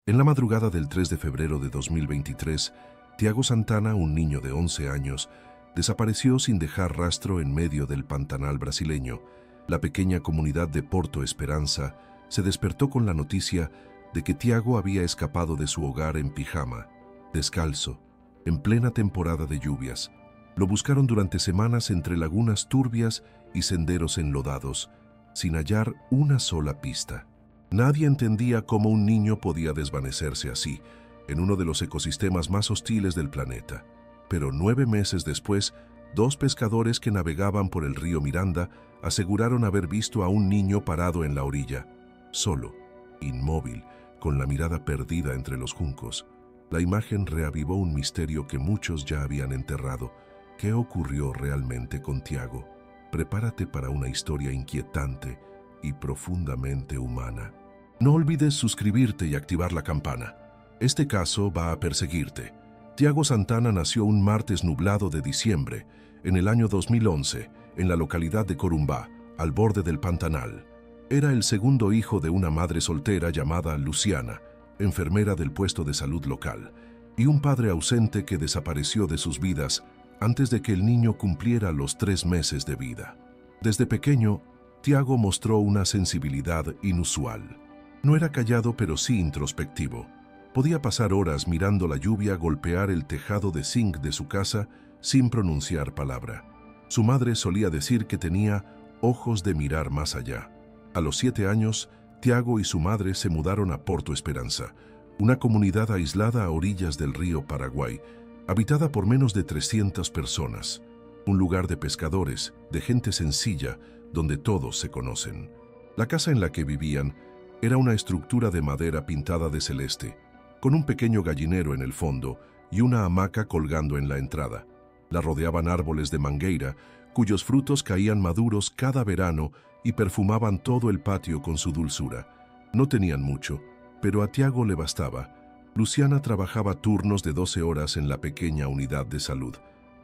En la madrugada del 3 de febrero de 2023, Tiago Santana, un niño de 11 años, desapareció sin dejar rastro en medio del Pantanal brasileño. La pequeña comunidad de Porto Esperança se despertó con la noticia de que Tiago había escapado de su hogar en pijama, descalzo, en plena temporada de lluvias. Lo buscaron durante semanas entre lagunas turbias y senderos enlodados, sin hallar una sola pista. Nadie entendía cómo un niño podía desvanecerse así, en uno de los ecosistemas más hostiles del planeta. Pero 9 meses después, 2 pescadores que navegaban por el río Miranda aseguraron haber visto a un niño parado en la orilla, solo, inmóvil, con la mirada perdida entre los juncos. La imagen reavivó un misterio que muchos ya habían enterrado. ¿Qué ocurrió realmente con Tiago? Prepárate para una historia inquietante y profundamente humana. No olvides suscribirte y activar la campana. Este caso va a perseguirte. Tiago Santana nació un martes nublado de diciembre, en el año 2011, en la localidad de Corumbá, al borde del Pantanal. Era el segundo hijo de una madre soltera llamada Luciana, enfermera del puesto de salud local, y un padre ausente que desapareció de sus vidas antes de que el niño cumpliera los 3 meses de vida. Desde pequeño, Tiago mostró una sensibilidad inusual. No era callado, pero sí introspectivo. Podía pasar horas mirando la lluvia golpear el tejado de zinc de su casa sin pronunciar palabra. Su madre solía decir que tenía ojos de mirar más allá. A los 7 años, Tiago y su madre se mudaron a Porto Esperança, una comunidad aislada a orillas del río Paraguay, habitada por menos de 300 personas. Un lugar de pescadores, de gente sencilla, donde todos se conocen. La casa en la que vivían era una estructura de madera pintada de celeste, con un pequeño gallinero en el fondo y una hamaca colgando en la entrada. La rodeaban árboles de mangueira, cuyos frutos caían maduros cada verano y perfumaban todo el patio con su dulzura. No tenían mucho, pero a Tiago le bastaba. Luciana trabajaba turnos de 12 horas en la pequeña unidad de salud,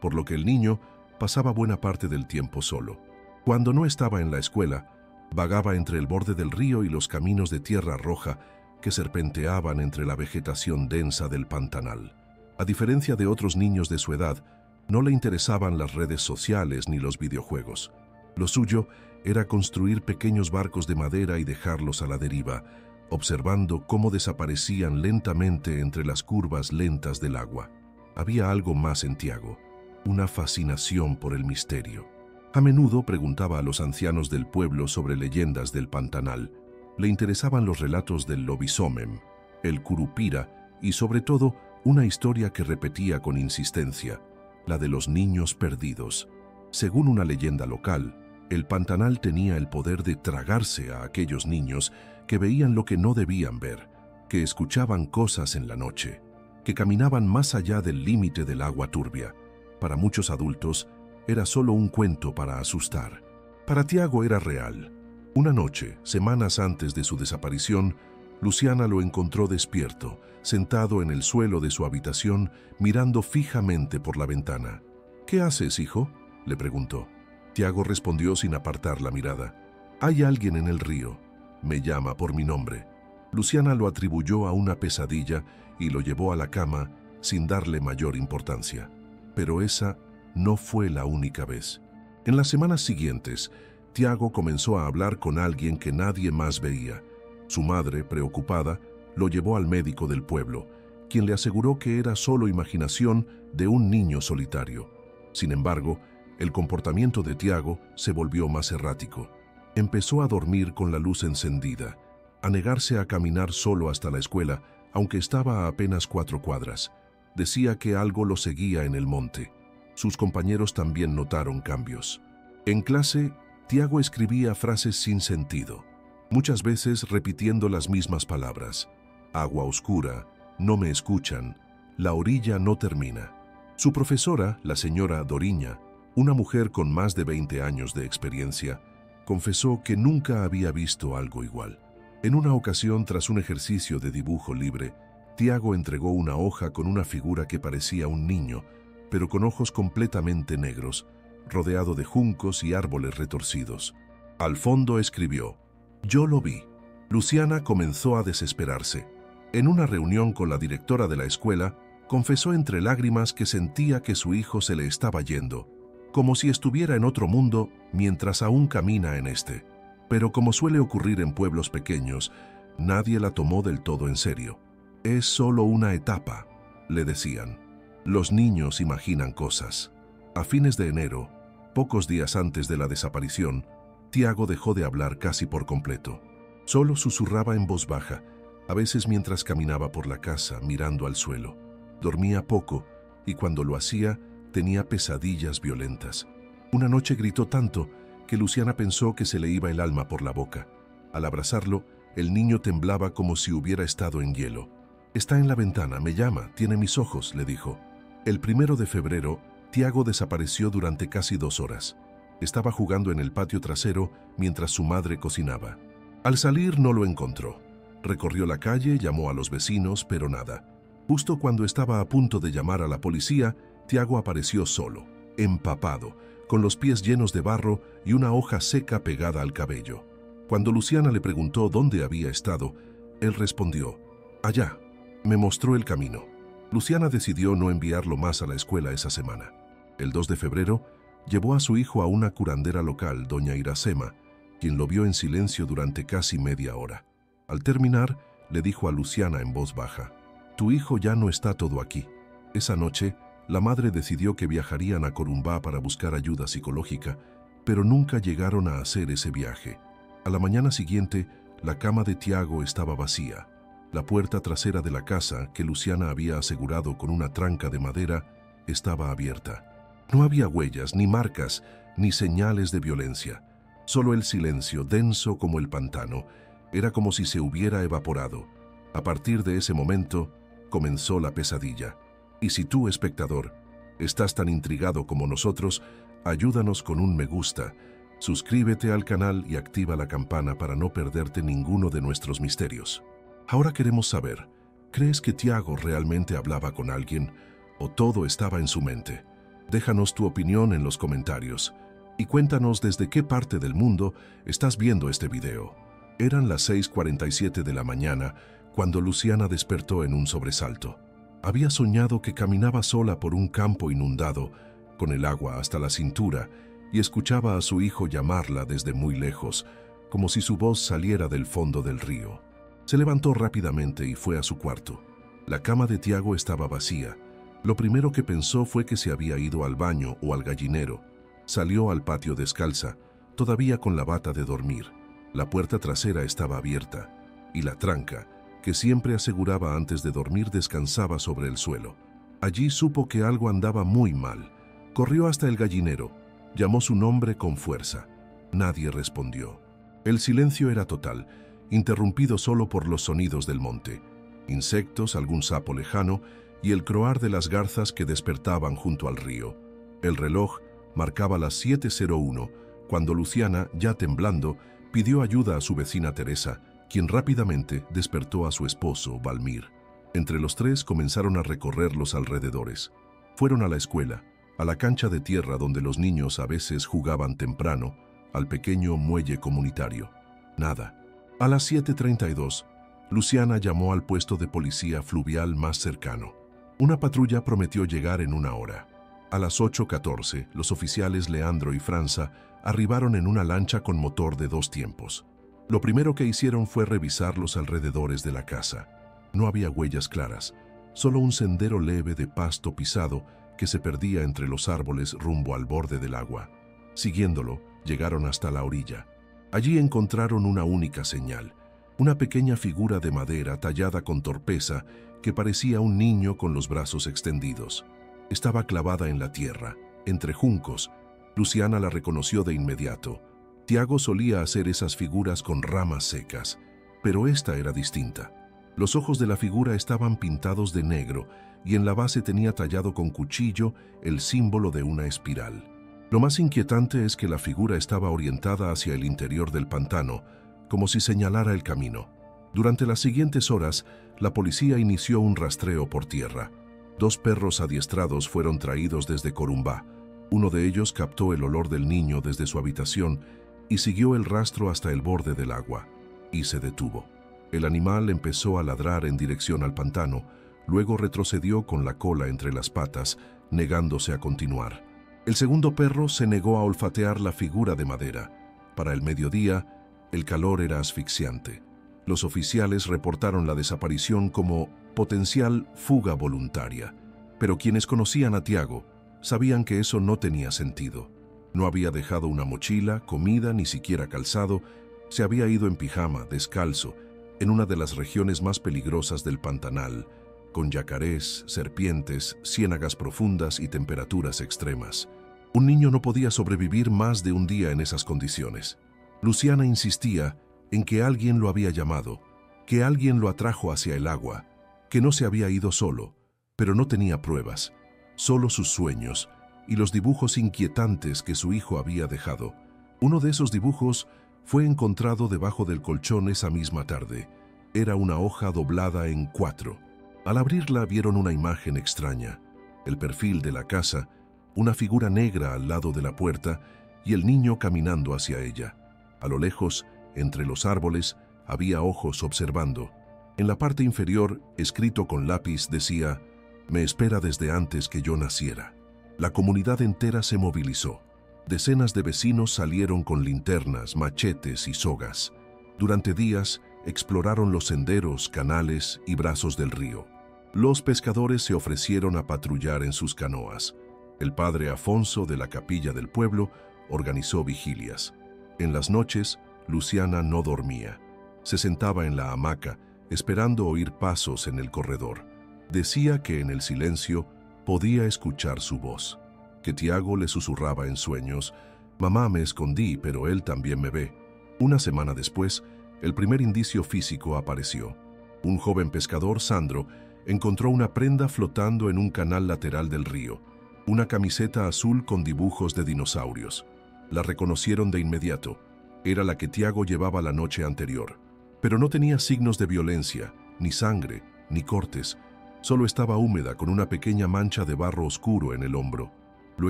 por lo que el niño pasaba buena parte del tiempo solo. Cuando no estaba en la escuela, vagaba entre el borde del río y los caminos de tierra roja que serpenteaban entre la vegetación densa del Pantanal. A diferencia de otros niños de su edad, no le interesaban las redes sociales ni los videojuegos. Lo suyo era construir pequeños barcos de madera y dejarlos a la deriva, observando cómo desaparecían lentamente entre las curvas lentas del agua. Había algo más en Tiago, una fascinación por el misterio. A menudo preguntaba a los ancianos del pueblo sobre leyendas del Pantanal. Le interesaban los relatos del lobisomem, el curupira y, sobre todo, una historia que repetía con insistencia, la de los niños perdidos. Según una leyenda local, el Pantanal tenía el poder de tragarse a aquellos niños que veían lo que no debían ver, que escuchaban cosas en la noche, que caminaban más allá del límite del agua turbia. Para muchos adultos, era solo un cuento para asustar. Para Tiago era real. Una noche, semanas antes de su desaparición, Luciana lo encontró despierto, sentado en el suelo de su habitación, mirando fijamente por la ventana. «¿Qué haces, hijo?», le preguntó. Tiago respondió sin apartar la mirada. «Hay alguien en el río. Me llama por mi nombre». Luciana lo atribuyó a una pesadilla y lo llevó a la cama sin darle mayor importancia. Pero esa no fue la única vez. En las semanas siguientes, Tiago comenzó a hablar con alguien que nadie más veía. Su madre, preocupada, lo llevó al médico del pueblo, quien le aseguró que era solo imaginación de un niño solitario. Sin embargo, el comportamiento de Tiago se volvió más errático. Empezó a dormir con la luz encendida, a negarse a caminar solo hasta la escuela, aunque estaba a apenas 4 cuadras. Decía que algo lo seguía en el monte. Sus compañeros también notaron cambios. En clase, Tiago escribía frases sin sentido, muchas veces repitiendo las mismas palabras. Agua oscura, no me escuchan, la orilla no termina. Su profesora, la señora Doriña, una mujer con más de 20 años de experiencia, confesó que nunca había visto algo igual. En una ocasión, tras un ejercicio de dibujo libre, Tiago entregó una hoja con una figura que parecía un niño, pero con ojos completamente negros, rodeado de juncos y árboles retorcidos. Al fondo escribió: «Yo lo vi». Luciana comenzó a desesperarse. En una reunión con la directora de la escuela, confesó entre lágrimas que sentía que su hijo se le estaba yendo, como si estuviera en otro mundo mientras aún camina en este. Pero como suele ocurrir en pueblos pequeños, nadie la tomó del todo en serio. Es solo una etapa, le decían. Los niños imaginan cosas. A fines de enero, pocos días antes de la desaparición, Tiago dejó de hablar casi por completo. Solo susurraba en voz baja, a veces mientras caminaba por la casa mirando al suelo. Dormía poco y cuando lo hacía tenía pesadillas violentas. Una noche gritó tanto que Luciana pensó que se le iba el alma por la boca. Al abrazarlo, el niño temblaba como si hubiera estado en hielo. «Está en la ventana, me llama, tiene mis ojos», le dijo. El 1 de febrero, Tiago desapareció durante casi 2 horas. Estaba jugando en el patio trasero mientras su madre cocinaba. Al salir no lo encontró. Recorrió la calle, llamó a los vecinos, pero nada. Justo cuando estaba a punto de llamar a la policía, Tiago apareció solo, empapado, con los pies llenos de barro y una hoja seca pegada al cabello. Cuando Luciana le preguntó dónde había estado, él respondió: «Allá». Me mostró el camino. Luciana decidió no enviarlo más a la escuela esa semana. El 2 de febrero, llevó a su hijo a una curandera local, doña Iracema, quien lo vio en silencio durante casi media hora. Al terminar, le dijo a Luciana en voz baja: «Tu hijo ya no está todo aquí». Esa noche, la madre decidió que viajarían a Corumbá para buscar ayuda psicológica, pero nunca llegaron a hacer ese viaje. A la mañana siguiente, la cama de Tiago estaba vacía. La puerta trasera de la casa, que Luciana había asegurado con una tranca de madera, estaba abierta. No había huellas, ni marcas, ni señales de violencia. Solo el silencio, denso como el pantano, era como si se hubiera evaporado. A partir de ese momento, comenzó la pesadilla. Y si tú, espectador, estás tan intrigado como nosotros, ayúdanos con un me gusta, suscríbete al canal y activa la campana para no perderte ninguno de nuestros misterios. Ahora queremos saber, ¿crees que Tiago realmente hablaba con alguien o todo estaba en su mente? Déjanos tu opinión en los comentarios y cuéntanos desde qué parte del mundo estás viendo este video. Eran las 6:47 de la mañana cuando Luciana despertó en un sobresalto. Había soñado que caminaba sola por un campo inundado, con el agua hasta la cintura, y escuchaba a su hijo llamarla desde muy lejos, como si su voz saliera del fondo del río. Se levantó rápidamente y fue a su cuarto. La cama de Tiago estaba vacía. Lo primero que pensó fue que se había ido al baño o al gallinero. Salió al patio descalza, todavía con la bata de dormir. La puerta trasera estaba abierta, y la tranca, que siempre aseguraba antes de dormir, descansaba sobre el suelo. Allí supo que algo andaba muy mal. Corrió hasta el gallinero. Llamó su nombre con fuerza. Nadie respondió. El silencio era total, interrumpido solo por los sonidos del monte. Insectos, algún sapo lejano y el croar de las garzas que despertaban junto al río. El reloj marcaba las 7:01 cuando Luciana, ya temblando, pidió ayuda a su vecina Teresa, quien rápidamente despertó a su esposo, Valmir. Entre los tres comenzaron a recorrer los alrededores. Fueron a la escuela, a la cancha de tierra donde los niños a veces jugaban temprano, al pequeño muelle comunitario. Nada. A las 7:32, Luciana llamó al puesto de policía fluvial más cercano. Una patrulla prometió llegar en 1 hora. A las 8:14, los oficiales Leandro y Franza arribaron en una lancha con motor de 2 tiempos. Lo primero que hicieron fue revisar los alrededores de la casa. No había huellas claras, solo un sendero leve de pasto pisado que se perdía entre los árboles rumbo al borde del agua. Siguiéndolo, llegaron hasta la orilla. Allí encontraron una única señal, una pequeña figura de madera tallada con torpeza que parecía un niño con los brazos extendidos. Estaba clavada en la tierra, entre juncos. Luciana la reconoció de inmediato. Tiago solía hacer esas figuras con ramas secas, pero esta era distinta. Los ojos de la figura estaban pintados de negro y en la base tenía tallado con cuchillo el símbolo de una espiral. Lo más inquietante es que la figura estaba orientada hacia el interior del pantano, como si señalara el camino. Durante las siguientes horas, la policía inició un rastreo por tierra. 2 perros adiestrados fueron traídos desde Corumbá. Uno de ellos captó el olor del niño desde su habitación y siguió el rastro hasta el borde del agua, y se detuvo. El animal empezó a ladrar en dirección al pantano, luego retrocedió con la cola entre las patas, negándose a continuar. El segundo perro se negó a olfatear la figura de madera. Para el mediodía, el calor era asfixiante. Los oficiales reportaron la desaparición como potencial fuga voluntaria, pero quienes conocían a Tiago sabían que eso no tenía sentido. No había dejado una mochila, comida, ni siquiera calzado. Se había ido en pijama, descalzo, en una de las regiones más peligrosas del Pantanal, con yacarés, serpientes, ciénagas profundas y temperaturas extremas. Un niño no podía sobrevivir más de un día en esas condiciones. Luciana insistía en que alguien lo había llamado, que alguien lo atrajo hacia el agua, que no se había ido solo, pero no tenía pruebas, solo sus sueños y los dibujos inquietantes que su hijo había dejado. Uno de esos dibujos fue encontrado debajo del colchón esa misma tarde. Era una hoja doblada en 4. Al abrirla vieron una imagen extraña, el perfil de la casa, una figura negra al lado de la puerta y el niño caminando hacia ella. A lo lejos, entre los árboles, había ojos observando. En la parte inferior, escrito con lápiz, decía: «Me espera desde antes que yo naciera». La comunidad entera se movilizó. Decenas de vecinos salieron con linternas, machetes y sogas. Durante días, exploraron los senderos, canales y brazos del río. Los pescadores se ofrecieron a patrullar en sus canoas. El padre Afonso de la capilla del pueblo organizó vigilias. En las noches, Luciana no dormía. Se sentaba en la hamaca, esperando oír pasos en el corredor. Decía que en el silencio podía escuchar su voz, que Tiago le susurraba en sueños: «Mamá, me escondí, pero él también me ve». Una semana después, el primer indicio físico apareció. Un joven pescador, Sandro, encontró una prenda flotando en un canal lateral del río, una camiseta azul con dibujos de dinosaurios. La reconocieron de inmediato. Era la que Tiago llevaba la noche anterior. Pero no tenía signos de violencia, ni sangre, ni cortes. Solo estaba húmeda con una pequeña mancha de barro oscuro en el hombro. Lo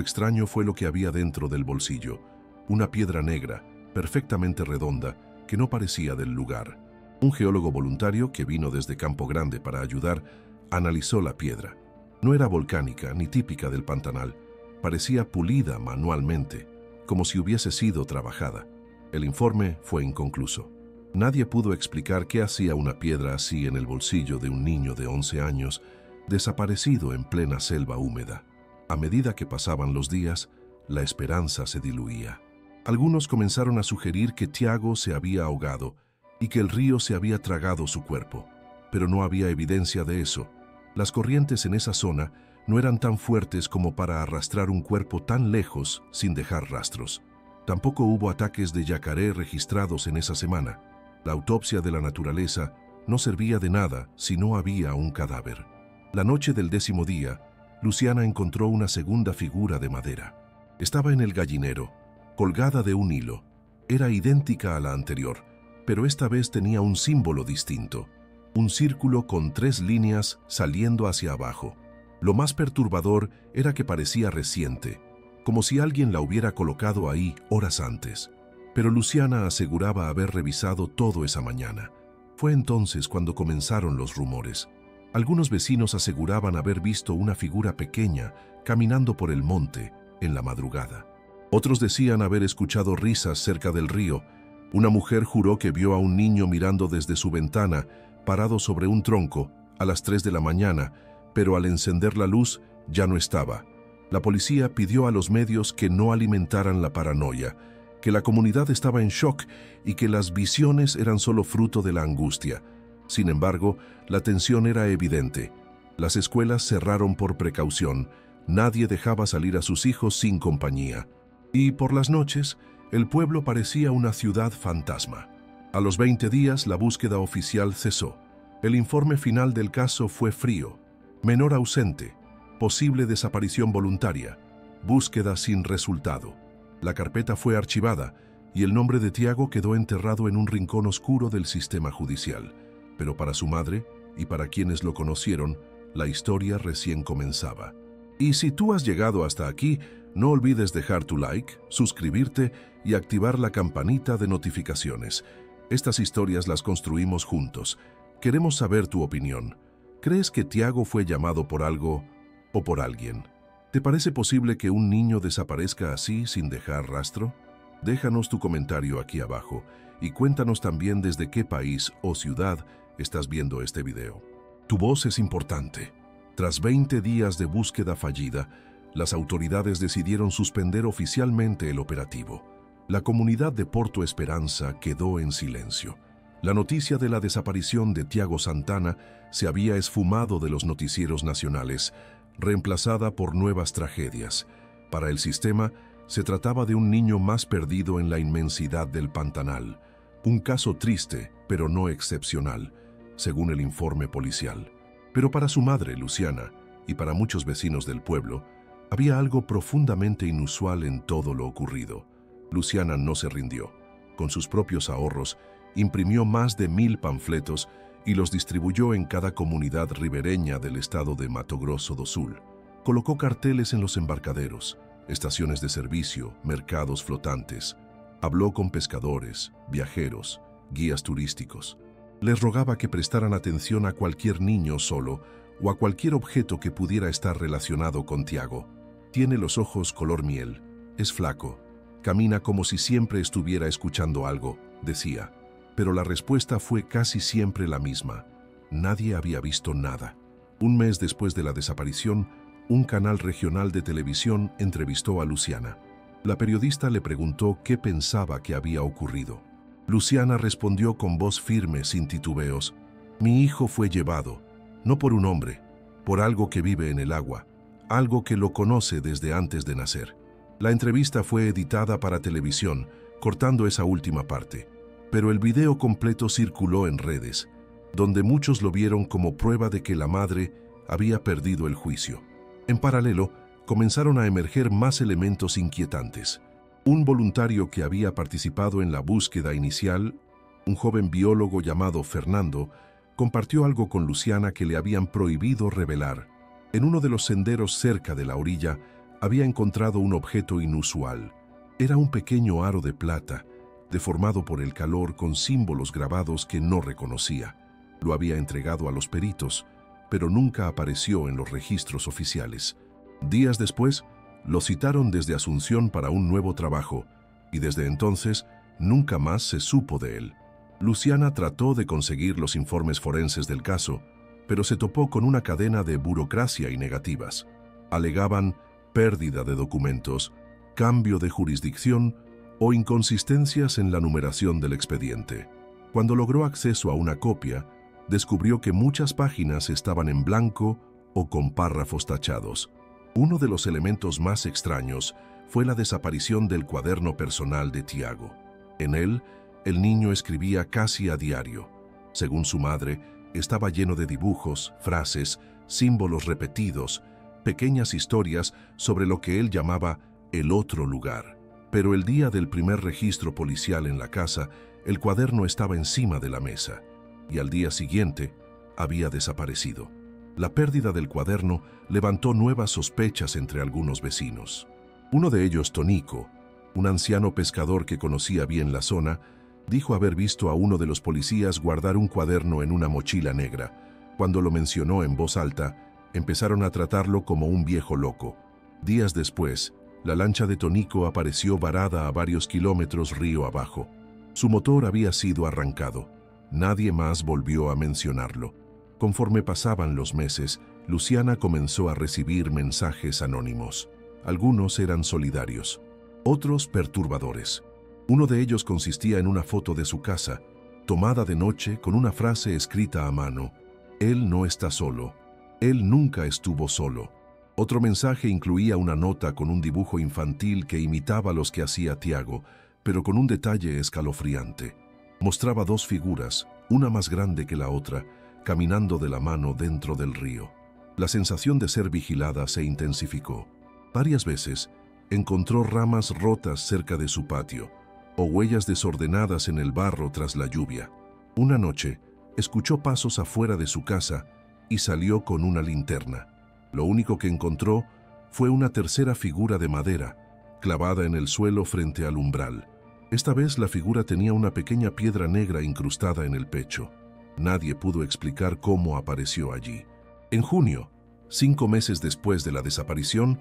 extraño fue lo que había dentro del bolsillo. Una piedra negra, perfectamente redonda, que no parecía del lugar. Un geólogo voluntario que vino desde Campo Grande para ayudar, analizó la piedra. No era volcánica ni típica del Pantanal. Parecía pulida manualmente, como si hubiese sido trabajada. El informe fue inconcluso. Nadie pudo explicar qué hacía una piedra así en el bolsillo de un niño de 11 años, desaparecido en plena selva húmeda. A medida que pasaban los días, la esperanza se diluía. Algunos comenzaron a sugerir que Tiago se había ahogado y que el río se había tragado su cuerpo, pero no había evidencia de eso. Las corrientes en esa zona no eran tan fuertes como para arrastrar un cuerpo tan lejos sin dejar rastros. Tampoco hubo ataques de yacaré registrados en esa semana. La autopsia de la naturaleza no servía de nada si no había un cadáver. La noche del 10º día, Luciana encontró una segunda figura de madera. Estaba en el gallinero, colgada de un hilo. Era idéntica a la anterior, pero esta vez tenía un símbolo distinto. Un círculo con 3 líneas saliendo hacia abajo. Lo más perturbador era que parecía reciente, como si alguien la hubiera colocado ahí horas antes. Pero Luciana aseguraba haber revisado todo esa mañana. Fue entonces cuando comenzaron los rumores. Algunos vecinos aseguraban haber visto una figura pequeña caminando por el monte en la madrugada. Otros decían haber escuchado risas cerca del río. Una mujer juró que vio a un niño mirando desde su ventana, parado sobre un tronco, a las 3 de la mañana, pero al encender la luz ya no estaba. La policía pidió a los medios que no alimentaran la paranoia, que la comunidad estaba en shock y que las visiones eran solo fruto de la angustia. Sin embargo, la tensión era evidente. Las escuelas cerraron por precaución. Nadie dejaba salir a sus hijos sin compañía. Y por las noches, el pueblo parecía una ciudad fantasma. A los 20 días, la búsqueda oficial cesó. El informe final del caso fue frío. Menor ausente, posible desaparición voluntaria, búsqueda sin resultado. La carpeta fue archivada y el nombre de Tiago quedó enterrado en un rincón oscuro del sistema judicial. Pero para su madre y para quienes lo conocieron, la historia recién comenzaba. Y si tú has llegado hasta aquí, no olvides dejar tu like, suscribirte y activar la campanita de notificaciones. Estas historias las construimos juntos. Queremos saber tu opinión. ¿Crees que Tiago fue llamado por algo o por alguien? ¿Te parece posible que un niño desaparezca así sin dejar rastro? Déjanos tu comentario aquí abajo y cuéntanos también desde qué país o ciudad estás viendo este video. Tu voz es importante. Tras 20 días de búsqueda fallida, las autoridades decidieron suspender oficialmente el operativo. La comunidad de Porto Esperanza quedó en silencio. La noticia de la desaparición de Tiago Santana se había esfumado de los noticieros nacionales, reemplazada por nuevas tragedias. Para el sistema, se trataba de un niño más perdido en la inmensidad del Pantanal. Un caso triste, pero no excepcional, según el informe policial. Pero para su madre, Luciana, y para muchos vecinos del pueblo, había algo profundamente inusual en todo lo ocurrido. Luciana no se rindió. Con sus propios ahorros, imprimió más de 1000 panfletos y los distribuyó en cada comunidad ribereña del estado de Mato Grosso do Sul. Colocó carteles en los embarcaderos, estaciones de servicio, mercados flotantes. Habló con pescadores, viajeros, guías turísticos. Les rogaba que prestaran atención a cualquier niño solo o a cualquier objeto que pudiera estar relacionado con Tiago. Tiene los ojos color miel, es flaco, camina como si siempre estuviera escuchando algo, decía. Pero la respuesta fue casi siempre la misma. Nadie había visto nada. Un mes después de la desaparición, un canal regional de televisión entrevistó a Luciana. La periodista le preguntó qué pensaba que había ocurrido. Luciana respondió con voz firme, sin titubeos: «Mi hijo fue llevado, no por un hombre, por algo que vive en el agua, algo que lo conoce desde antes de nacer». La entrevista fue editada para televisión, cortando esa última parte. Pero el video completo circuló en redes, donde muchos lo vieron como prueba de que la madre había perdido el juicio. En paralelo, comenzaron a emerger más elementos inquietantes. Un voluntario que había participado en la búsqueda inicial, un joven biólogo llamado Fernando, compartió algo con Luciana que le habían prohibido revelar. En uno de los senderos cerca de la orilla, había encontrado un objeto inusual. Era un pequeño aro de plata, deformado por el calor con símbolos grabados que no reconocía. Lo había entregado a los peritos, pero nunca apareció en los registros oficiales. Días después, lo citaron desde Asunción para un nuevo trabajo, y desde entonces nunca más se supo de él. Luciana trató de conseguir los informes forenses del caso, pero se topó con una cadena de burocracia y negativas. Alegaban pérdida de documentos, cambio de jurisdicción o inconsistencias en la numeración del expediente. Cuando logró acceso a una copia, descubrió que muchas páginas estaban en blanco o con párrafos tachados. Uno de los elementos más extraños fue la desaparición del cuaderno personal de Tiago. En él, el niño escribía casi a diario. Según su madre, estaba lleno de dibujos, frases, símbolos repetidos, pequeñas historias sobre lo que él llamaba el otro lugar. Pero el día del primer registro policial en la casa, el cuaderno estaba encima de la mesa, y al día siguiente había desaparecido. La pérdida del cuaderno levantó nuevas sospechas entre algunos vecinos. Uno de ellos, Tonico, un anciano pescador que conocía bien la zona, dijo haber visto a uno de los policías guardar un cuaderno en una mochila negra. Cuando lo mencionó en voz alta, empezaron a tratarlo como un viejo loco. Días después, la lancha de Tonico apareció varada a varios kilómetros río abajo. Su motor había sido arrancado. Nadie más volvió a mencionarlo. Conforme pasaban los meses, Luciana comenzó a recibir mensajes anónimos. Algunos eran solidarios, otros perturbadores. Uno de ellos consistía en una foto de su casa, tomada de noche con una frase escrita a mano: «Él no está solo. Él nunca estuvo solo». Otro mensaje incluía una nota con un dibujo infantil que imitaba los que hacía Tiago, pero con un detalle escalofriante. Mostraba dos figuras, una más grande que la otra, caminando de la mano dentro del río. La sensación de ser vigilada se intensificó. Varias veces encontró ramas rotas cerca de su patio o huellas desordenadas en el barro tras la lluvia. Una noche, escuchó pasos afuera de su casa y salió con una linterna. Lo único que encontró fue una tercera figura de madera, clavada en el suelo frente al umbral. Esta vez la figura tenía una pequeña piedra negra incrustada en el pecho. Nadie pudo explicar cómo apareció allí. En junio, 5 meses después de la desaparición,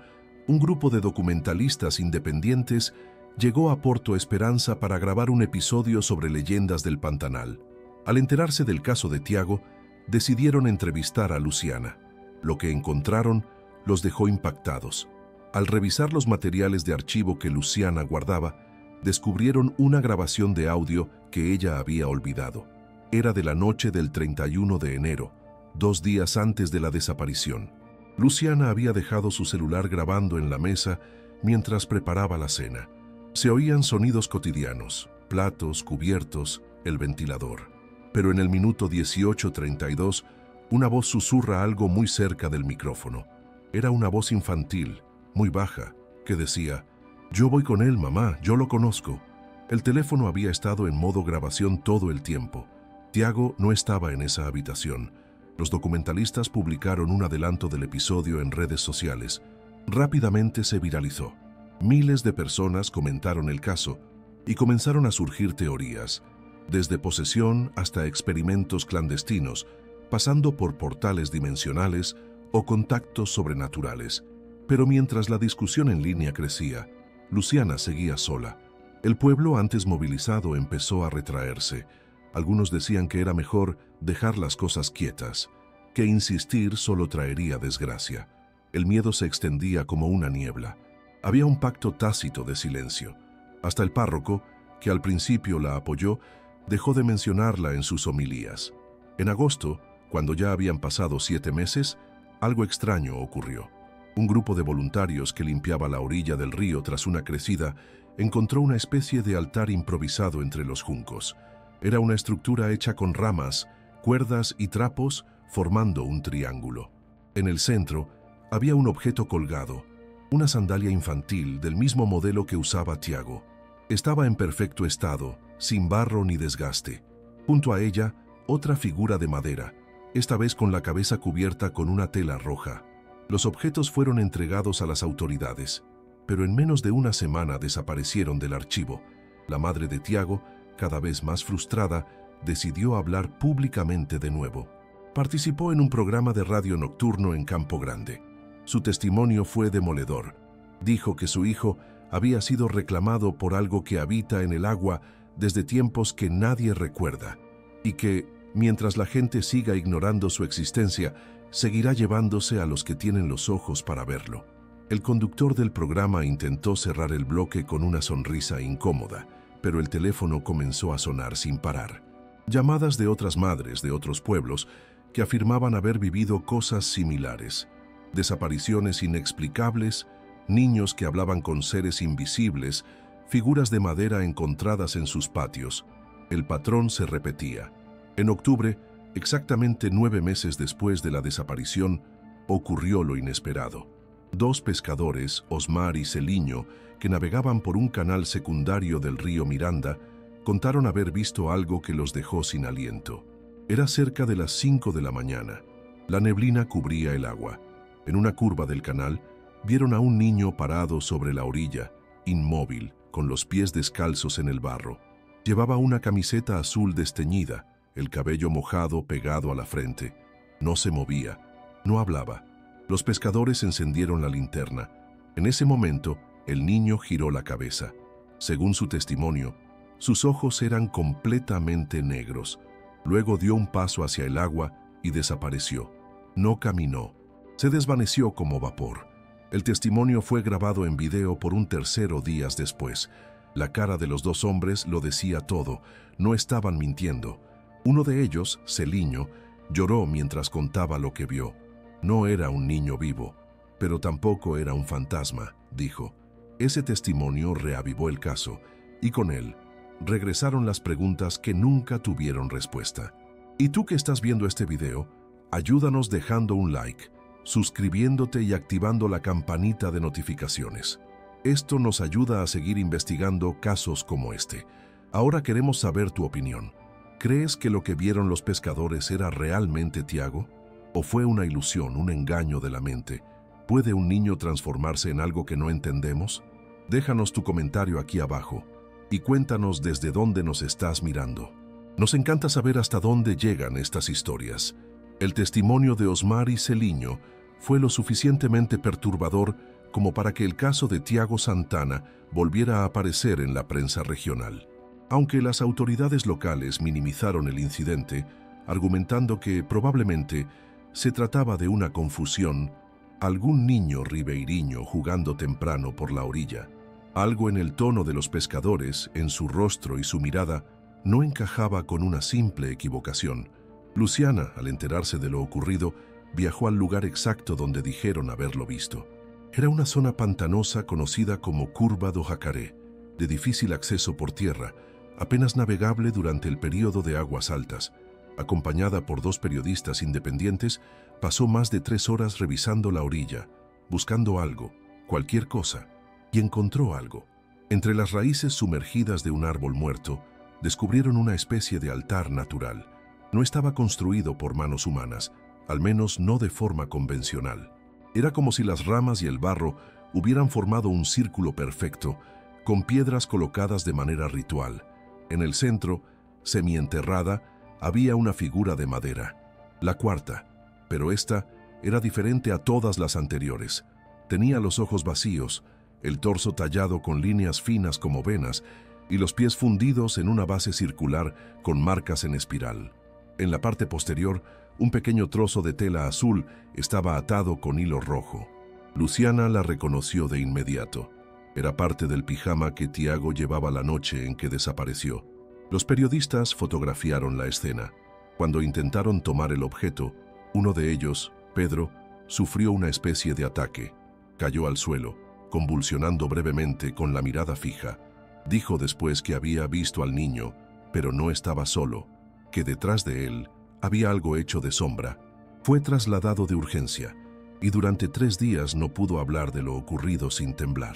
un grupo de documentalistas independientes llegó a Porto Esperanza para grabar un episodio sobre leyendas del Pantanal. Al enterarse del caso de Tiago, decidieron entrevistar a Luciana. Lo que encontraron los dejó impactados. Al revisar los materiales de archivo que Luciana guardaba, descubrieron una grabación de audio que ella había olvidado. Era de la noche del 31 de enero, 2 días antes de la desaparición. Luciana había dejado su celular grabando en la mesa mientras preparaba la cena. Se oían sonidos cotidianos, platos, cubiertos, el ventilador. Pero en el minuto 18:32, una voz susurra algo muy cerca del micrófono. Era una voz infantil, muy baja, que decía: «Yo voy con él, mamá, yo lo conozco». El teléfono había estado en modo grabación todo el tiempo. Tiago no estaba en esa habitación. Los documentalistas publicaron un adelanto del episodio en redes sociales. Rápidamente se viralizó. Miles de personas comentaron el caso y comenzaron a surgir teorías, desde posesión hasta experimentos clandestinos, pasando por portales dimensionales o contactos sobrenaturales. Pero mientras la discusión en línea crecía, Luciana seguía sola. El pueblo, antes movilizado, empezó a retraerse. Algunos decían que era mejor dejar las cosas quietas, que insistir solo traería desgracia. El miedo se extendía como una niebla. Había un pacto tácito de silencio. Hasta el párroco, que al principio la apoyó, dejó de mencionarla en sus homilías. En agosto, cuando ya habían pasado 7 meses, algo extraño ocurrió. Un grupo de voluntarios que limpiaba la orilla del río tras una crecida encontró una especie de altar improvisado entre los juncos. Era una estructura hecha con ramas, cuerdas y trapos formando un triángulo. En el centro había un objeto colgado, una sandalia infantil del mismo modelo que usaba Tiago. Estaba en perfecto estado, sin barro ni desgaste. Junto a ella, otra figura de madera, esta vez con la cabeza cubierta con una tela roja. Los objetos fueron entregados a las autoridades, pero en menos de una semana desaparecieron del archivo. La madre de Tiago, cada vez más frustrada, decidió hablar públicamente de nuevo. Participó en un programa de radio nocturno en Campo Grande. Su testimonio fue demoledor. Dijo que su hijo había sido reclamado por algo que habita en el agua desde tiempos que nadie recuerda, y que, mientras la gente siga ignorando su existencia, seguirá llevándose a los que tienen los ojos para verlo. El conductor del programa intentó cerrar el bloque con una sonrisa incómoda, pero el teléfono comenzó a sonar sin parar. Llamadas de otras madres de otros pueblos que afirmaban haber vivido cosas similares. Desapariciones inexplicables, niños que hablaban con seres invisibles, figuras de madera encontradas en sus patios. El patrón se repetía. En octubre, exactamente 9 meses después de la desaparición, ocurrió lo inesperado. 2 pescadores, Osmar y Celiño, que navegaban por un canal secundario del río Miranda, contaron haber visto algo que los dejó sin aliento. Era cerca de las 5 de la mañana. La neblina cubría el agua. En una curva del canal, vieron a un niño parado sobre la orilla, inmóvil, con los pies descalzos en el barro. Llevaba una camiseta azul desteñida, el cabello mojado pegado a la frente. No se movía, no hablaba. Los pescadores encendieron la linterna. En ese momento, el niño giró la cabeza. Según su testimonio, sus ojos eran completamente negros. Luego dio un paso hacia el agua y desapareció. No caminó. Se desvaneció como vapor. El testimonio fue grabado en video por un tercero días después. La cara de los 2 hombres lo decía todo. No estaban mintiendo. Uno de ellos, Celiño, lloró mientras contaba lo que vio. No era un niño vivo, pero tampoco era un fantasma, dijo. Ese testimonio reavivó el caso, y con él regresaron las preguntas que nunca tuvieron respuesta. ¿Y tú que estás viendo este video? Ayúdanos dejando un like, suscribiéndote y activando la campanita de notificaciones. Esto nos ayuda a seguir investigando casos como este. Ahora queremos saber tu opinión. ¿Crees que lo que vieron los pescadores era realmente Tiago? ¿O fue una ilusión, un engaño de la mente? ¿Puede un niño transformarse en algo que no entendemos? Déjanos tu comentario aquí abajo. y cuéntanos desde dónde nos estás mirando. Nos encanta saber hasta dónde llegan estas historias. El testimonio de Osmar y Celiño fue lo suficientemente perturbador como para que el caso de Tiago Santana volviera a aparecer en la prensa regional. Aunque las autoridades locales minimizaron el incidente, argumentando que probablemente se trataba de una confusión, algún niño ribeiriño jugando temprano por la orilla. Algo en el tono de los pescadores, en su rostro y su mirada, no encajaba con una simple equivocación. Luciana, al enterarse de lo ocurrido, viajó al lugar exacto donde dijeron haberlo visto. Era una zona pantanosa conocida como Curva do Jacaré, de difícil acceso por tierra, apenas navegable durante el período de aguas altas. Acompañada por 2 periodistas independientes, pasó más de 3 horas revisando la orilla, buscando algo, cualquier cosa, y encontró algo. Entre las raíces sumergidas de un árbol muerto, descubrieron una especie de altar natural. No estaba construido por manos humanas, al menos no de forma convencional. Era como si las ramas y el barro hubieran formado un círculo perfecto, con piedras colocadas de manera ritual. En el centro, semienterrada, había una figura de madera, la cuarta, pero esta era diferente a todas las anteriores. Tenía los ojos vacíos, el torso tallado con líneas finas como venas y los pies fundidos en una base circular con marcas en espiral. En la parte posterior, un pequeño trozo de tela azul estaba atado con hilo rojo. Luciana la reconoció de inmediato. Era parte del pijama que Tiago llevaba la noche en que desapareció. Los periodistas fotografiaron la escena. Cuando intentaron tomar el objeto, uno de ellos, Pedro, sufrió una especie de ataque. Cayó al suelo, convulsionando brevemente con la mirada fija. Dijo después que había visto al niño, pero no estaba solo, que detrás de él había algo hecho de sombra. Fue trasladado de urgencia y durante 3 días no pudo hablar de lo ocurrido sin temblar.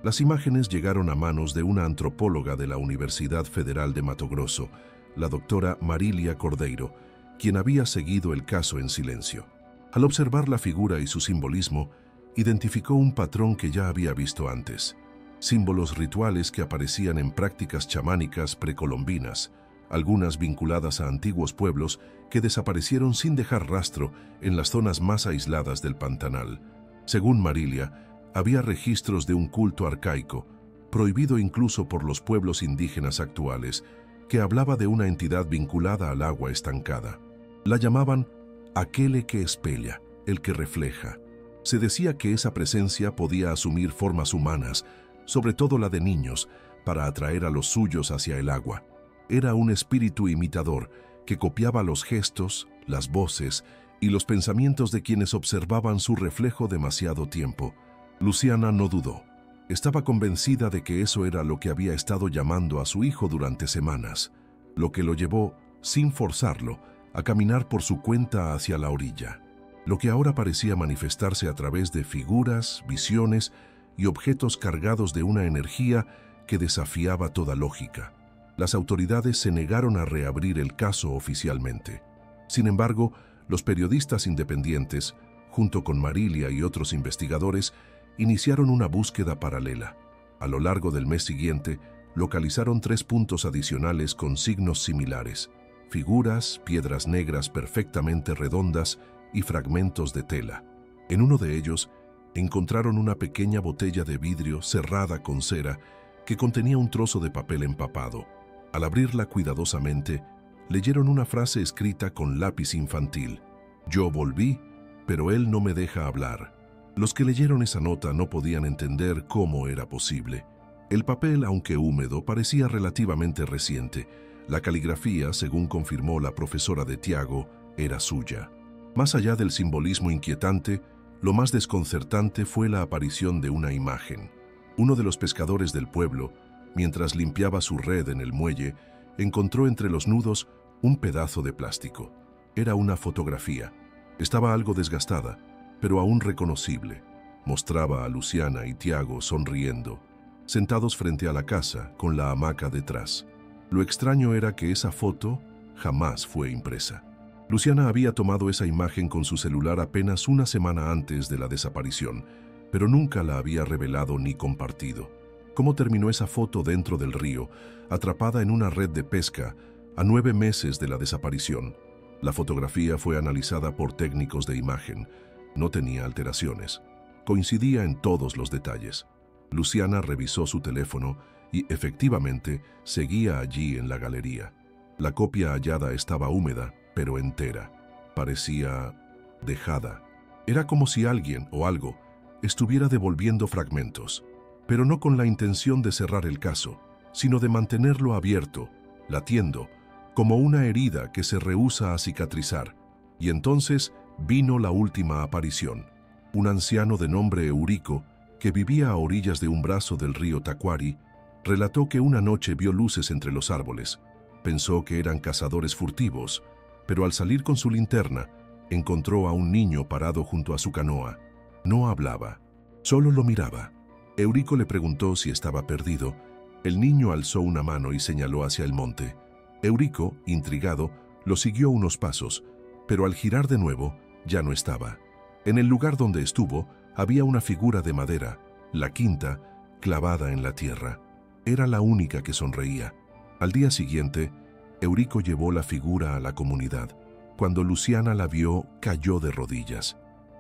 Las imágenes llegaron a manos de una antropóloga de la Universidad Federal de Mato Grosso, la doctora Marilia Cordeiro, quien había seguido el caso en silencio. Al observar la figura y su simbolismo, identificó un patrón que ya había visto antes. Símbolos rituales que aparecían en prácticas chamánicas precolombinas, algunas vinculadas a antiguos pueblos que desaparecieron sin dejar rastro en las zonas más aisladas del Pantanal. Según Marilia, había registros de un culto arcaico, prohibido incluso por los pueblos indígenas actuales, que hablaba de una entidad vinculada al agua estancada. La llamaban aquele que espella, el que refleja. Se decía que esa presencia podía asumir formas humanas, sobre todo la de niños, para atraer a los suyos hacia el agua. Era un espíritu imitador que copiaba los gestos, las voces y los pensamientos de quienes observaban su reflejo demasiado tiempo. Luciana no dudó. Estaba convencida de que eso era lo que había estado llamando a su hijo durante semanas, lo que lo llevó, sin forzarlo, a caminar por su cuenta hacia la orilla. Lo que ahora parecía manifestarse a través de figuras, visiones y objetos cargados de una energía que desafiaba toda lógica. Las autoridades se negaron a reabrir el caso oficialmente. Sin embargo, los periodistas independientes, junto con Marilia y otros investigadores, iniciaron una búsqueda paralela. A lo largo del mes siguiente, localizaron 3 puntos adicionales con signos similares: figuras, piedras negras perfectamente redondas y fragmentos de tela. En uno de ellos, encontraron una pequeña botella de vidrio cerrada con cera que contenía un trozo de papel empapado. Al abrirla cuidadosamente, leyeron una frase escrita con lápiz infantil: «Yo volví, pero él no me deja hablar». Los que leyeron esa nota no podían entender cómo era posible. El papel, aunque húmedo, parecía relativamente reciente. La caligrafía, según confirmó la profesora de Tiago, era suya. Más allá del simbolismo inquietante, lo más desconcertante fue la aparición de una imagen. Uno de los pescadores del pueblo, mientras limpiaba su red en el muelle, encontró entre los nudos un pedazo de plástico. Era una fotografía. Estaba algo desgastada, pero aún reconocible. Mostraba a Luciana y Tiago sonriendo, sentados frente a la casa con la hamaca detrás. Lo extraño era que esa foto jamás fue impresa. Luciana había tomado esa imagen con su celular apenas una semana antes de la desaparición, pero nunca la había revelado ni compartido. cómo terminó esa foto dentro del río, atrapada en una red de pesca, a 9 meses de la desaparición. La fotografía fue analizada por técnicos de imagen. No tenía alteraciones. Coincidía en todos los detalles. Luciana revisó su teléfono y efectivamente seguía allí en la galería. La copia hallada estaba húmeda, pero entera. Parecía dejada. Era como si alguien o algo estuviera devolviendo fragmentos, pero no con la intención de cerrar el caso, sino de mantenerlo abierto, latiendo, como una herida que se rehúsa a cicatrizar. Y entonces vino la última aparición. Un anciano de nombre Eurico, que vivía a orillas de un brazo del río Tacuari, relató que una noche vio luces entre los árboles. Pensó que eran cazadores furtivos, pero al salir con su linterna, encontró a un niño parado junto a su canoa. No hablaba, solo lo miraba. Eurico le preguntó si estaba perdido. El niño alzó una mano y señaló hacia el monte. Eurico, intrigado, lo siguió unos pasos, pero al girar de nuevo, ya no estaba. En el lugar donde estuvo, había una figura de madera, la quinta, clavada en la tierra. Era la única que sonreía. Al día siguiente, Eurico llevó la figura a la comunidad. Cuando Luciana la vio, cayó de rodillas.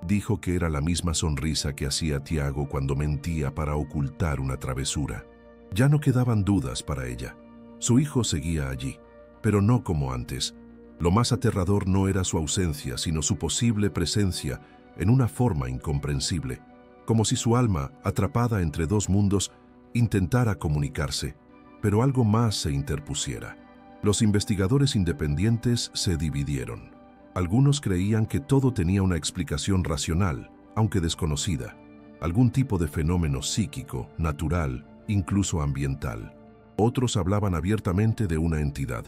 Dijo que era la misma sonrisa que hacía Tiago cuando mentía para ocultar una travesura. Ya no quedaban dudas para ella. Su hijo seguía allí, pero no como antes. Lo más aterrador no era su ausencia, sino su posible presencia en una forma incomprensible, como si su alma, atrapada entre dos mundos, intentara comunicarse, pero algo más se interpusiera. Los investigadores independientes se dividieron. Algunos creían que todo tenía una explicación racional, aunque desconocida, algún tipo de fenómeno psíquico, natural, incluso ambiental. Otros hablaban abiertamente de una entidad,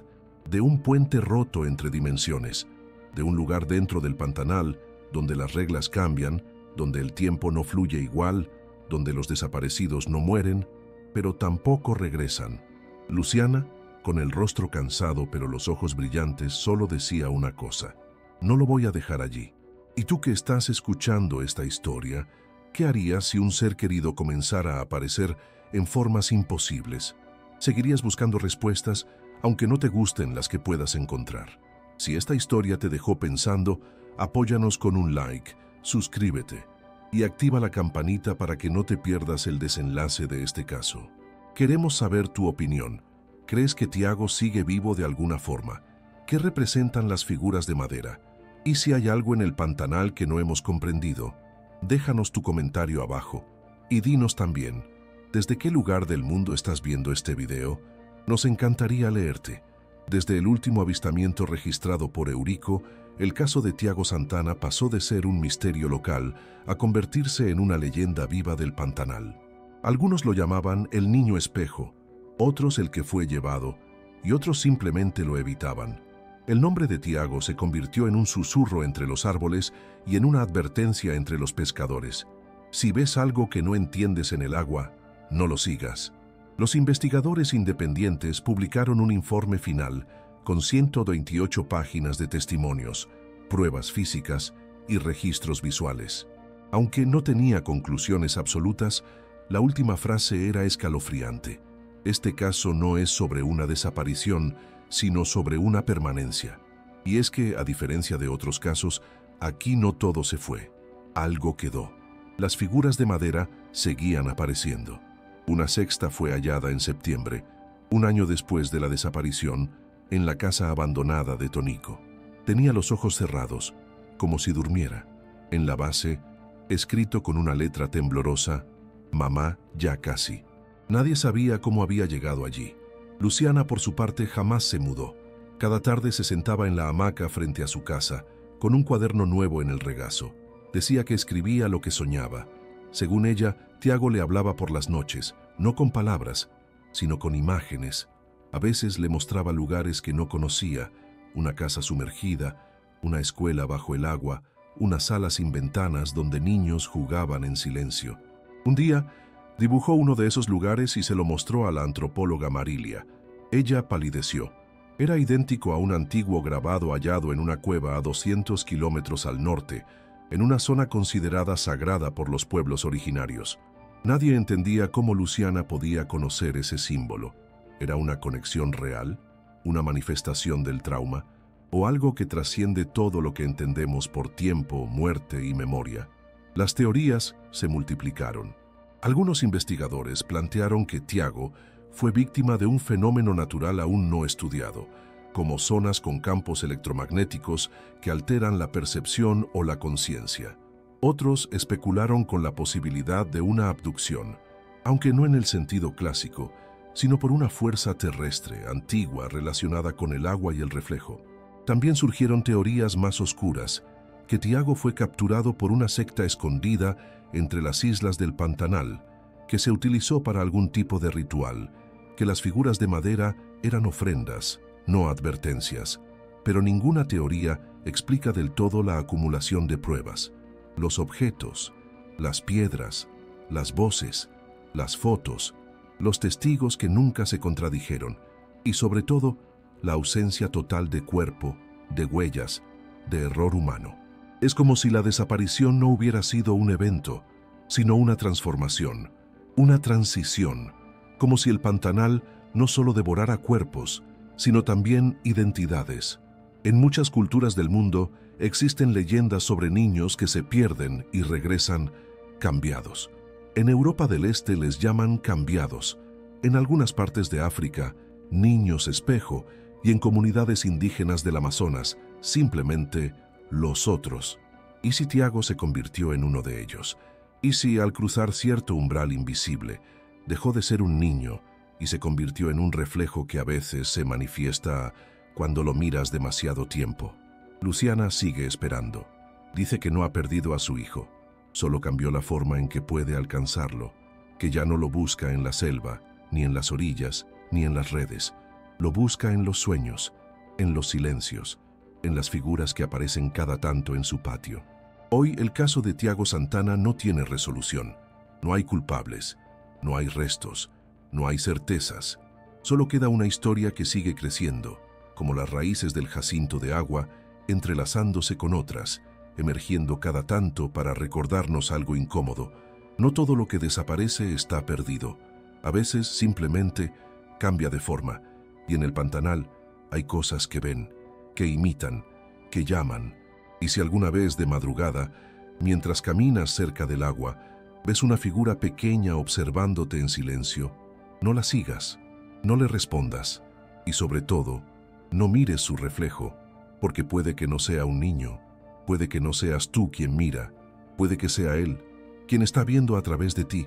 de un puente roto entre dimensiones, de un lugar dentro del Pantanal donde las reglas cambian, donde el tiempo no fluye igual, donde los desaparecidos no mueren, pero tampoco regresan. Luciana, con el rostro cansado pero los ojos brillantes, solo decía una cosa: no lo voy a dejar allí. Y tú que estás escuchando esta historia, ¿qué harías si un ser querido comenzara a aparecer en formas imposibles? ¿Seguirías buscando respuestas, aunque no te gusten las que puedas encontrar? Si esta historia te dejó pensando, apóyanos con un like, suscríbete y activa la campanita para que no te pierdas el desenlace de este caso. Queremos saber tu opinión. ¿Crees que Tiago sigue vivo de alguna forma? ¿Qué representan las figuras de madera? Y si hay algo en el Pantanal que no hemos comprendido, déjanos tu comentario abajo y dinos también, ¿desde qué lugar del mundo estás viendo este video? Nos encantaría leerte. Desde el último avistamiento registrado por Eurico, el caso de Tiago Santana pasó de ser un misterio local a convertirse en una leyenda viva del Pantanal. Algunos lo llamaban el niño espejo, otros el que fue llevado, y otros simplemente lo evitaban. El nombre de Tiago se convirtió en un susurro entre los árboles y en una advertencia entre los pescadores. Si ves algo que no entiendes en el agua, no lo sigas. Los investigadores independientes publicaron un informe final con 128 páginas de testimonios, pruebas físicas y registros visuales. Aunque no tenía conclusiones absolutas, la última frase era escalofriante. Este caso no es sobre una desaparición, sino sobre una permanencia. Y es que, a diferencia de otros casos, aquí no todo se fue. Algo quedó. Las figuras de madera seguían apareciendo. Una sexta fue hallada en septiembre, un año después de la desaparición, en la casa abandonada de Tonico. Tenía los ojos cerrados, como si durmiera. En la base, escrito con una letra temblorosa: «Mamá, ya casi». Nadie sabía cómo había llegado allí. Luciana, por su parte, jamás se mudó. Cada tarde se sentaba en la hamaca frente a su casa, con un cuaderno nuevo en el regazo. Decía que escribía lo que soñaba. Según ella, Tiago le hablaba por las noches, no con palabras, sino con imágenes. A veces le mostraba lugares que no conocía: una casa sumergida, una escuela bajo el agua, una sala sin ventanas donde niños jugaban en silencio. Un día, dibujó uno de esos lugares y se lo mostró a la antropóloga Marilia. Ella palideció. Era idéntico a un antiguo grabado hallado en una cueva a 200 kilómetros al norte, en una zona considerada sagrada por los pueblos originarios. Nadie entendía cómo Luciana podía conocer ese símbolo. ¿Era una conexión real? ¿Una manifestación del trauma? ¿O algo que trasciende todo lo que entendemos por tiempo, muerte y memoria? Las teorías se multiplicaron. Algunos investigadores plantearon que Tiago fue víctima de un fenómeno natural aún no estudiado, como zonas con campos electromagnéticos que alteran la percepción o la conciencia. Otros especularon con la posibilidad de una abducción, aunque no en el sentido clásico, sino por una fuerza terrestre, antigua, relacionada con el agua y el reflejo. También surgieron teorías más oscuras, que Tiago fue capturado por una secta escondida entre las islas del Pantanal, que se utilizó para algún tipo de ritual, que las figuras de madera eran ofrendas, no advertencias, pero ninguna teoría explica del todo la acumulación de pruebas. Los objetos, las piedras, las voces, las fotos, los testigos que nunca se contradijeron y sobre todo la ausencia total de cuerpo, de huellas, de error humano. Es como si la desaparición no hubiera sido un evento, sino una transformación, una transición, como si el Pantanal no solo devorara cuerpos, sino también identidades. En muchas culturas del mundo existen leyendas sobre niños que se pierden y regresan cambiados. En Europa del Este les llaman cambiados, en algunas partes de África, niños espejo, y en comunidades indígenas del Amazonas, simplemente los otros. ¿Y si Tiago se convirtió en uno de ellos? ¿Y si al cruzar cierto umbral invisible, dejó de ser un niño y se convirtió en un reflejo que a veces se manifiesta cuando lo miras demasiado tiempo? Luciana sigue esperando. Dice que no ha perdido a su hijo, solo cambió la forma en que puede alcanzarlo, que ya no lo busca en la selva, ni en las orillas, ni en las redes. Lo busca en los sueños, en los silencios, en las figuras que aparecen cada tanto en su patio. Hoy el caso de Tiago Santana no tiene resolución. No hay culpables, no hay restos, no hay certezas. Solo queda una historia que sigue creciendo, como las raíces del jacinto de agua, entrelazándose con otras, emergiendo cada tanto para recordarnos algo incómodo. No todo lo que desaparece está perdido. A veces simplemente cambia de forma, y en el Pantanal hay cosas que ven, que imitan, que llaman. Y si alguna vez de madrugada, mientras caminas cerca del agua, ves una figura pequeña observándote en silencio, no la sigas, no le respondas, y sobre todo, no mires su reflejo, porque puede que no sea un niño, puede que no seas tú quien mira, puede que sea él, quien está viendo a través de ti.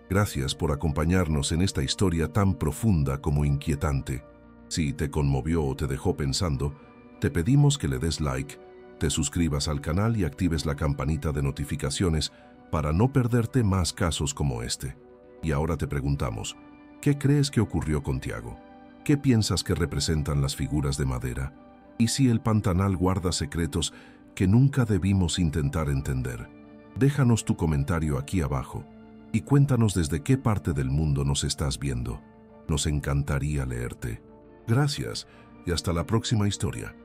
Gracias por acompañarnos en esta historia tan profunda como inquietante. Si te conmovió o te dejó pensando, te pedimos que le des like, te suscribas al canal y actives la campanita de notificaciones para no perderte más casos como este. Y ahora te preguntamos, ¿qué crees que ocurrió con Tiago? ¿Qué piensas que representan las figuras de madera? ¿Y si el Pantanal guarda secretos que nunca debimos intentar entender? Déjanos tu comentario aquí abajo y cuéntanos desde qué parte del mundo nos estás viendo. Nos encantaría leerte. Gracias y hasta la próxima historia.